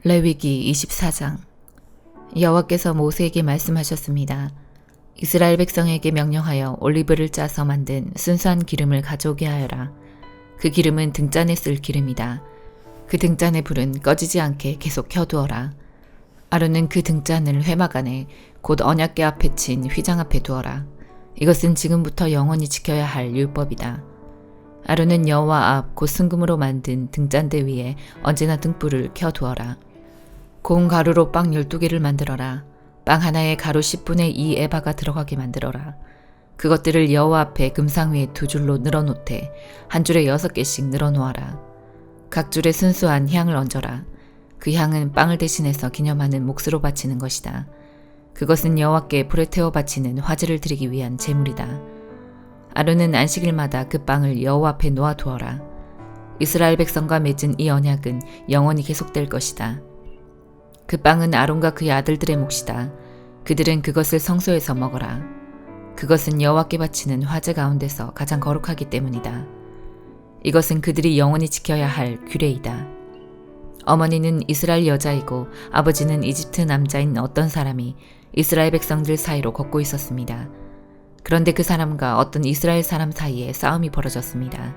레위기 24장. 여호와께서 모세에게 말씀하셨습니다. 이스라엘 백성에게 명령하여 올리브를 짜서 만든 순수한 기름을 가져오게 하여라. 그 기름은 등잔에 쓸 기름이다. 그 등잔의 불은 꺼지지 않게 계속 켜두어라. 아론은 그 등잔을 회막 안에 곧 언약궤 앞에 친 휘장 앞에 두어라. 이것은 지금부터 영원히 지켜야 할 율법이다. 아론은 여호와 앞 곧 순금으로 만든 등잔대 위에 언제나 등불을 켜두어라. 고운 가루로 빵 12개를 만들어라. 빵 하나에 가루 10분의 2 에바가 들어가게 만들어라. 그것들을 여호와 앞에 금상 위에 2줄로 늘어놓되 한 줄에 6개씩 늘어놓아라. 각 줄에 순수한 향을 얹어라. 그 향은 빵을 대신해서 기념하는 몫으로 바치는 것이다. 그것은 여호와께 불에 태워 바치는 화제를 드리기 위한 제물이다. 아론은 안식일마다 그 빵을 여호와 앞에 놓아두어라. 이스라엘 백성과 맺은 이 언약은 영원히 계속될 것이다. 그 빵은 아론과 그의 아들들의 몫이다. 그들은 그것을 성소에서 먹어라. 그것은 여호와께 바치는 화제 가운데서 가장 거룩하기 때문이다. 이것은 그들이 영원히 지켜야 할 규례이다. 어머니는 이스라엘 여자이고 아버지는 이집트 남자인 어떤 사람이 이스라엘 백성들 사이로 걷고 있었습니다. 그런데 그 사람과 어떤 이스라엘 사람 사이에 싸움이 벌어졌습니다.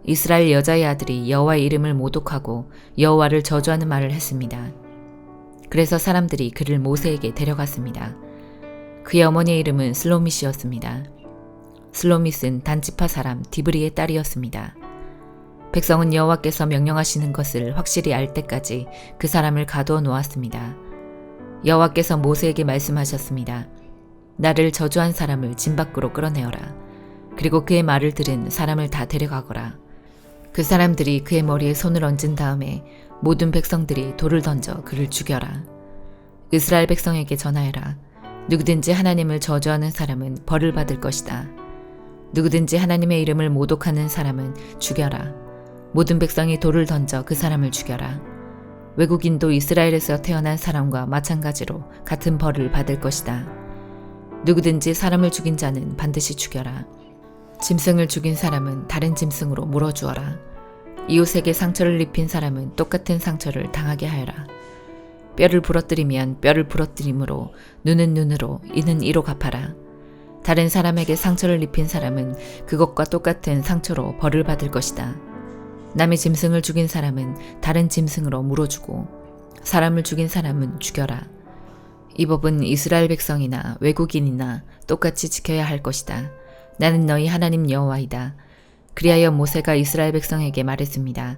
이스라엘 여자의 아들이 여호와의 이름을 모독하고 여호와를 저주하는 말을 했습니다. 그래서 사람들이 그를 모세에게 데려갔습니다. 그의 어머니의 이름은 슬로밋이었습니다. 슬로밋은 단지파 사람 디브리의 딸이었습니다. 백성은 여호와께서 명령하시는 것을 확실히 알 때까지 그 사람을 가두어 놓았습니다. 여호와께서 모세에게 말씀하셨습니다. 나를 저주한 사람을 진 밖으로 끌어내어라. 그리고 그의 말을 들은 사람을 다 데려가거라. 그 사람들이 그의 머리에 손을 얹은 다음에 모든 백성들이 돌을 던져 그를 죽여라. 이스라엘 백성에게 전하여라. 누구든지 하나님을 저주하는 사람은 벌을 받을 것이다. 누구든지 하나님의 이름을 모독하는 사람은 죽여라. 모든 백성이 돌을 던져 그 사람을 죽여라. 외국인도 이스라엘에서 태어난 사람과 마찬가지로 같은 벌을 받을 것이다. 누구든지 사람을 죽인 자는 반드시 죽여라. 짐승을 죽인 사람은 다른 짐승으로 물어주어라. 이웃에게 상처를 입힌 사람은 똑같은 상처를 당하게 하여라. 뼈를 부러뜨리면 뼈를 부러뜨림으로, 눈은 눈으로, 이는 이로 갚아라. 다른 사람에게 상처를 입힌 사람은 그것과 똑같은 상처로 벌을 받을 것이다. 남의 짐승을 죽인 사람은 다른 짐승으로 물어주고, 사람을 죽인 사람은 죽여라. 이 법은 이스라엘 백성이나 외국인이나 똑같이 지켜야 할 것이다. 나는 너희 하나님 여호와이다. 그리하여 모세가 이스라엘 백성에게 말했습니다.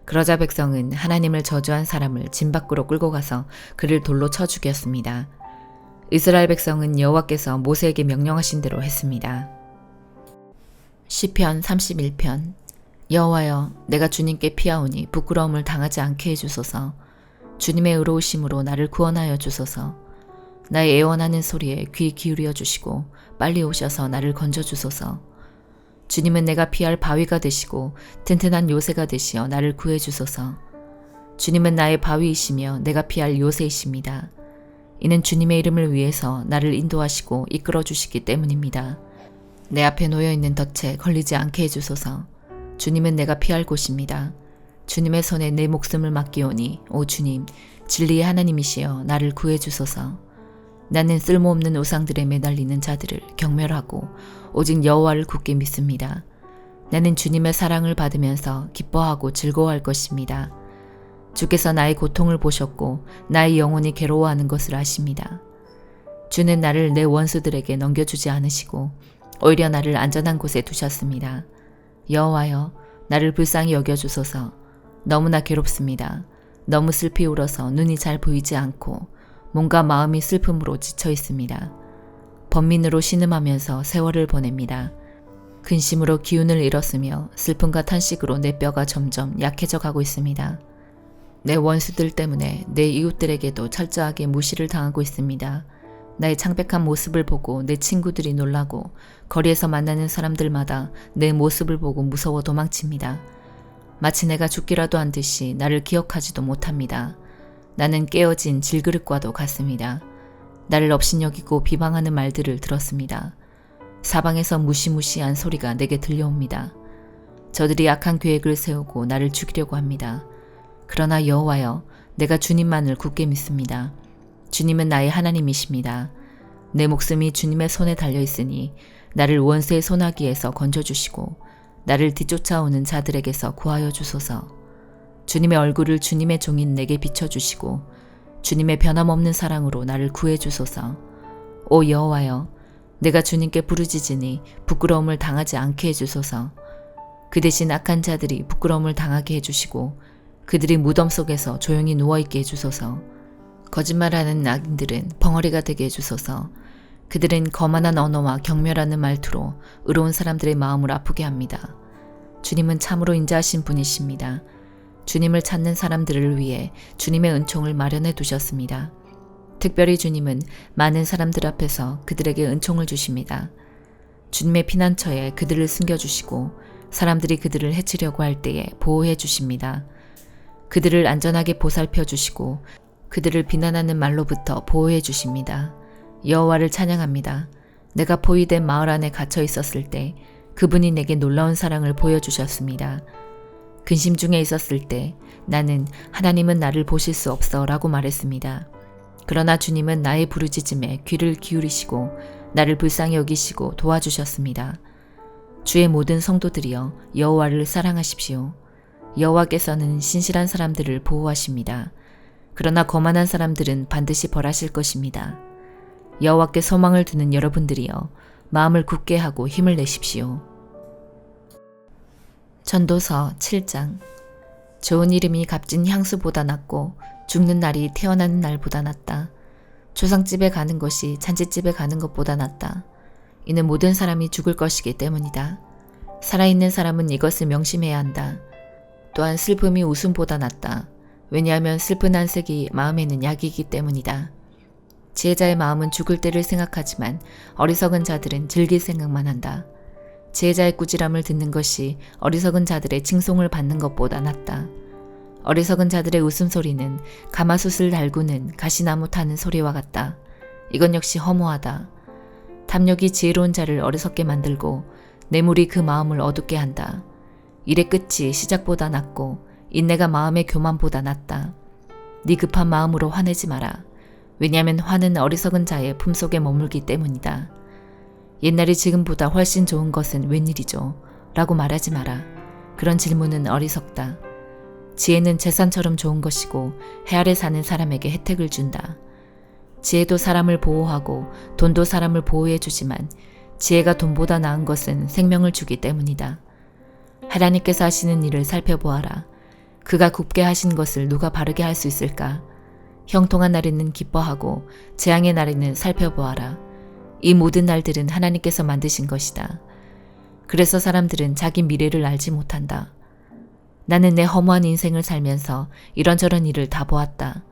그러자 백성은 하나님을 저주한 사람을 진 밖으로 끌고 가서 그를 돌로 쳐 죽였습니다. 이스라엘 백성은 여호와께서 모세에게 명령하신 대로 했습니다. 시편 31편. 여호와여, 내가 주님께 피하오니 부끄러움을 당하지 않게 해주소서. 주님의 의로우심으로 나를 구원하여 주소서. 나의 애원하는 소리에 귀 기울여 주시고 빨리 오셔서 나를 건져주소서. 주님은 내가 피할 바위가 되시고 튼튼한 요새가 되시어 나를 구해주소서. 주님은 나의 바위이시며 내가 피할 요새이십니다. 이는 주님의 이름을 위해서 나를 인도하시고 이끌어 주시기 때문입니다. 내 앞에 놓여있는 덫에 걸리지 않게 해주소서. 주님은 내가 피할 곳입니다. 주님의 손에 내 목숨을 맡기오니 오 주님, 진리의 하나님이시여 나를 구해주소서. 나는 쓸모없는 우상들에 매달리는 자들을 경멸하고 오직 여호와를 굳게 믿습니다. 나는 주님의 사랑을 받으면서 기뻐하고 즐거워할 것입니다. 주께서 나의 고통을 보셨고 나의 영혼이 괴로워하는 것을 아십니다. 주는 나를 내 원수들에게 넘겨주지 않으시고 오히려 나를 안전한 곳에 두셨습니다. 여호와여, 나를 불쌍히 여겨주소서. 너무나 괴롭습니다. 너무 슬피 울어서 눈이 잘 보이지 않고 몸과 마음이 슬픔으로 지쳐 있습니다. 번민으로 신음하면서 세월을 보냅니다. 근심으로 기운을 잃었으며 슬픔과 탄식으로 내 뼈가 점점 약해져 가고 있습니다. 내 원수들 때문에 내 이웃들에게도 철저하게 무시를 당하고 있습니다. 나의 창백한 모습을 보고 내 친구들이 놀라고 거리에서 만나는 사람들마다 내 모습을 보고 무서워 도망칩니다. 마치 내가 죽기라도 한 듯이 나를 기억하지도 못합니다. 나는 깨어진 질그릇과도 같습니다. 나를 업신여기고 비방하는 말들을 들었습니다. 사방에서 무시무시한 소리가 내게 들려옵니다. 저들이 악한 계획을 세우고 나를 죽이려고 합니다. 그러나 여호와여, 내가 주님만을 굳게 믿습니다. 주님은 나의 하나님이십니다. 내 목숨이 주님의 손에 달려있으니 나를 원수의 손아귀에서 건져주시고 나를 뒤쫓아오는 자들에게서 구하여 주소서. 주님의 얼굴을 주님의 종인 내게 비춰주시고 주님의 변함없는 사랑으로 나를 구해주소서. 오 여호와여, 내가 주님께 부르짖으니 부끄러움을 당하지 않게 해주소서. 그 대신 악한 자들이 부끄러움을 당하게 해주시고 그들이 무덤 속에서 조용히 누워있게 해주소서. 거짓말하는 악인들은 벙어리가 되게 해주소서. 그들은 거만한 언어와 경멸하는 말투로 의로운 사람들의 마음을 아프게 합니다. 주님은 참으로 인자하신 분이십니다. 주님을 찾는 사람들을 위해 주님의 은총을 마련해 두셨습니다. 특별히 주님은 많은 사람들 앞에서 그들에게 은총을 주십니다. 주님의 피난처에 그들을 숨겨주시고 사람들이 그들을 해치려고 할 때에 보호해 주십니다. 그들을 안전하게 보살펴 주시고 그들을 비난하는 말로부터 보호해 주십니다. 여호와를 찬양합니다. 내가 포위된 마을 안에 갇혀 있었을 때 그분이 내게 놀라운 사랑을 보여주셨습니다. 근심 중에 있었을 때 나는 하나님은 나를 보실 수 없어 라고 말했습니다. 그러나 주님은 나의 부르짖음에 귀를 기울이시고 나를 불쌍히 여기시고 도와주셨습니다. 주의 모든 성도들이여 여호와를 사랑하십시오. 여호와께서는 신실한 사람들을 보호하십니다. 그러나 거만한 사람들은 반드시 벌하실 것입니다. 여호와께 소망을 두는 여러분들이여 마음을 굳게 하고 힘을 내십시오. 전도서 7장. 좋은 이름이 값진 향수보다 낫고 죽는 날이 태어나는 날보다 낫다. 조상집에 가는 것이 잔치집에 가는 것보다 낫다. 이는 모든 사람이 죽을 것이기 때문이다. 살아있는 사람은 이것을 명심해야 한다. 또한 슬픔이 웃음보다 낫다. 왜냐하면 슬픈 안색이 마음에는 약이기 때문이다. 지혜자의 마음은 죽을 때를 생각하지만 어리석은 자들은 즐길 생각만 한다. 지혜자의 꾸지람을 듣는 것이 어리석은 자들의 칭송을 받는 것보다 낫다. 어리석은 자들의 웃음소리는 가마솥을 달구는 가시나무 타는 소리와 같다. 이건 역시 허무하다. 탐욕이 지혜로운 자를 어리석게 만들고 뇌물이 그 마음을 어둡게 한다. 일의 끝이 시작보다 낫고 인내가 마음의 교만보다 낫다. 네 급한 마음으로 화내지 마라. 왜냐하면 화는 어리석은 자의 품속에 머물기 때문이다. 옛날이 지금보다 훨씬 좋은 것은 웬일이죠? 라고 말하지 마라. 그런 질문은 어리석다. 지혜는 재산처럼 좋은 것이고 해 아래 사는 사람에게 혜택을 준다. 지혜도 사람을 보호하고 돈도 사람을 보호해 주지만 지혜가 돈보다 나은 것은 생명을 주기 때문이다. 하나님께서 하시는 일을 살펴보아라. 그가 굽게 하신 것을 누가 바르게 할 수 있을까? 형통한 날에는 기뻐하고 재앙의 날에는 살펴보아라. 이 모든 날들은 하나님께서 만드신 것이다. 그래서 사람들은 자기 미래를 알지 못한다. 나는 내 허무한 인생을 살면서 이런저런 일을 다 보았다.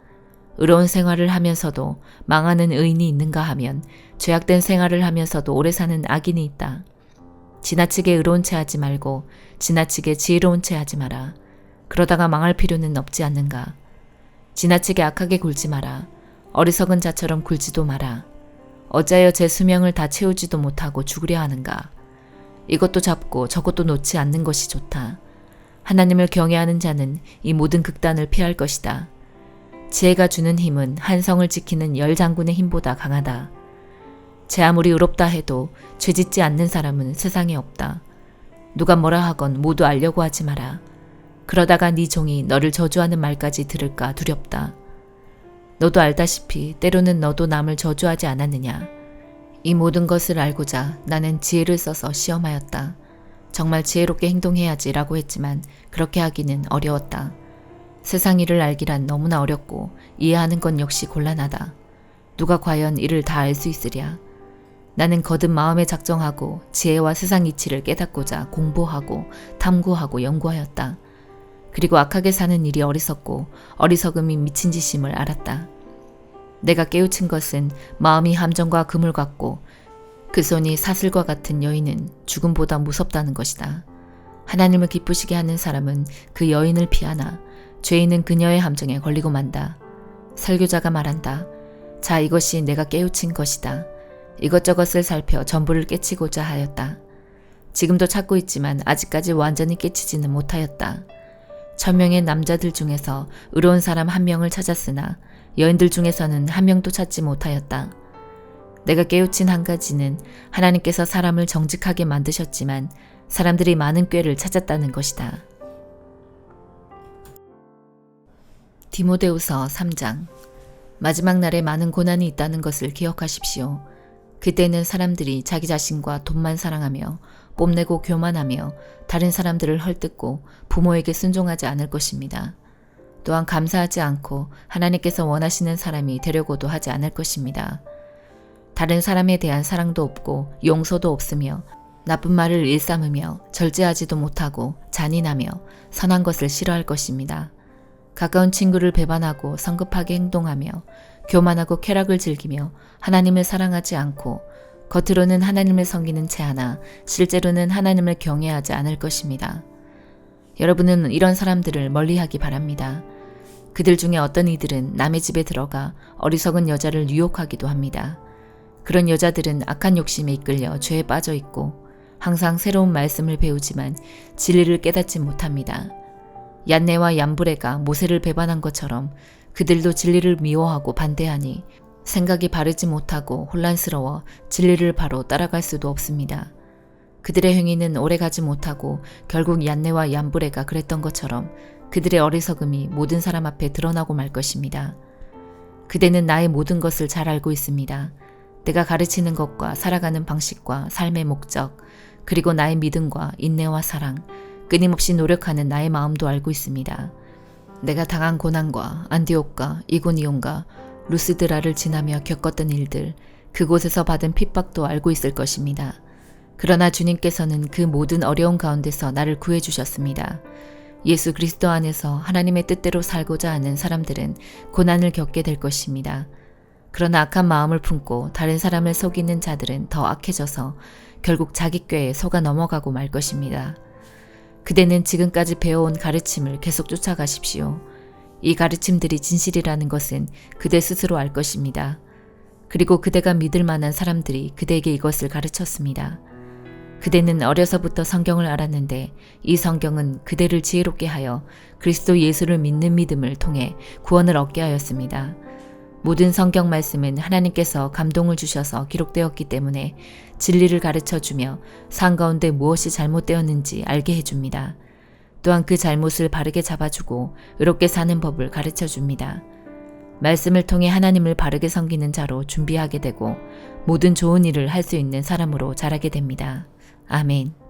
의로운 생활을 하면서도 망하는 의인이 있는가 하면 죄악된 생활을 하면서도 오래 사는 악인이 있다. 지나치게 의로운 채 하지 말고 지나치게 지혜로운 채 하지 마라. 그러다가 망할 필요는 없지 않는가. 지나치게 악하게 굴지 마라. 어리석은 자처럼 굴지도 마라. 어찌하여 제 수명을 다 채우지도 못하고 죽으려 하는가. 이것도 잡고 저것도 놓지 않는 것이 좋다. 하나님을 경외하는 자는 이 모든 극단을 피할 것이다. 지혜가 주는 힘은 한 성을 지키는 10장군의 힘보다 강하다. 제 아무리 의롭다 해도 죄짓지 않는 사람은 세상에 없다. 누가 뭐라 하건 모두 알려고 하지 마라. 그러다가 네 종이 너를 저주하는 말까지 들을까 두렵다. 너도 알다시피 때로는 너도 남을 저주하지 않았느냐. 이 모든 것을 알고자 나는 지혜를 써서 시험하였다. 정말 지혜롭게 행동해야지 라고 했지만 그렇게 하기는 어려웠다. 세상 일을 알기란 너무나 어렵고 이해하는 건 역시 곤란하다. 누가 과연 이를 다 알 수 있으랴. 나는 거듭 마음에 작정하고 지혜와 세상 이치를 깨닫고자 공부하고 탐구하고 연구하였다. 그리고 악하게 사는 일이 어리석고 어리석음이 미친 짓임을 알았다. 내가 깨우친 것은 마음이 함정과 그물 같고 그 손이 사슬과 같은 여인은 죽음보다 무섭다는 것이다. 하나님을 기쁘시게 하는 사람은 그 여인을 피하나 죄인은 그녀의 함정에 걸리고 만다. 설교자가 말한다. 자, 이것이 내가 깨우친 것이다. 이것저것을 살펴 전부를 깨치고자 하였다. 지금도 찾고 있지만 아직까지 완전히 깨치지는 못하였다. 1000명의 남자들 중에서 의로운 사람 1명을 찾았으나 여인들 중에서는 1명도 찾지 못하였다. 내가 깨우친 한 가지는 하나님께서 사람을 정직하게 만드셨지만 사람들이 많은 꾀를 찾았다는 것이다. 디모데후서 3장. 마지막 날에 많은 고난이 있다는 것을 기억하십시오. 그때는 사람들이 자기 자신과 돈만 사랑하며 뽐내고 교만하며 다른 사람들을 헐뜯고 부모에게 순종하지 않을 것입니다. 또한 감사하지 않고 하나님께서 원하시는 사람이 되려고도 하지 않을 것입니다. 다른 사람에 대한 사랑도 없고 용서도 없으며 나쁜 말을 일삼으며 절제하지도 못하고 잔인하며 선한 것을 싫어할 것입니다. 가까운 친구를 배반하고 성급하게 행동하며 교만하고 쾌락을 즐기며 하나님을 사랑하지 않고 겉으로는 하나님을 섬기는 채하나 실제로는 하나님을 경외하지 않을 것입니다. 여러분은 이런 사람들을 멀리하기 바랍니다. 그들 중에 어떤 이들은 남의 집에 들어가 어리석은 여자를 유혹하기도 합니다. 그런 여자들은 악한 욕심에 이끌려 죄에 빠져 있고 항상 새로운 말씀을 배우지만 진리를 깨닫지 못합니다. 얀네와 얀브레가 모세를 배반한 것처럼 그들도 진리를 미워하고 반대하니 생각이 바르지 못하고 혼란스러워 진리를 바로 따라갈 수도 없습니다. 그들의 행위는 오래가지 못하고 결국 얀네와 얀브레가 그랬던 것처럼 그들의 어리석음이 모든 사람 앞에 드러나고 말 것입니다. 그대는 나의 모든 것을 잘 알고 있습니다. 내가 가르치는 것과 살아가는 방식과 삶의 목적, 그리고 나의 믿음과 인내와 사랑, 끊임없이 노력하는 나의 마음도 알고 있습니다. 내가 당한 고난과 안디옥과 이고니온과 루스드라를 지나며 겪었던 일들, 그곳에서 받은 핍박도 알고 있을 것입니다. 그러나 주님께서는 그 모든 어려운 가운데서 나를 구해주셨습니다. 예수 그리스도 안에서 하나님의 뜻대로 살고자 하는 사람들은 고난을 겪게 될 것입니다. 그러나 악한 마음을 품고 다른 사람을 속이는 자들은 더 악해져서 결국 자기 꾀에 속아 넘어가고 말 것입니다. 그대는 지금까지 배워온 가르침을 계속 쫓아가십시오. 이 가르침들이 진실이라는 것은 그대 스스로 알 것입니다. 그리고 그대가 믿을 만한 사람들이 그대에게 이것을 가르쳤습니다. 그대는 어려서부터 성경을 알았는데 이 성경은 그대를 지혜롭게 하여 그리스도 예수를 믿는 믿음을 통해 구원을 얻게 하였습니다. 모든 성경 말씀은 하나님께서 감동을 주셔서 기록되었기 때문에 진리를 가르쳐주며 삶 가운데 무엇이 잘못되었는지 알게 해줍니다. 또한 그 잘못을 바르게 잡아주고 의롭게 사는 법을 가르쳐줍니다. 말씀을 통해 하나님을 바르게 섬기는 자로 준비하게 되고 모든 좋은 일을 할 수 있는 사람으로 자라게 됩니다. 아멘.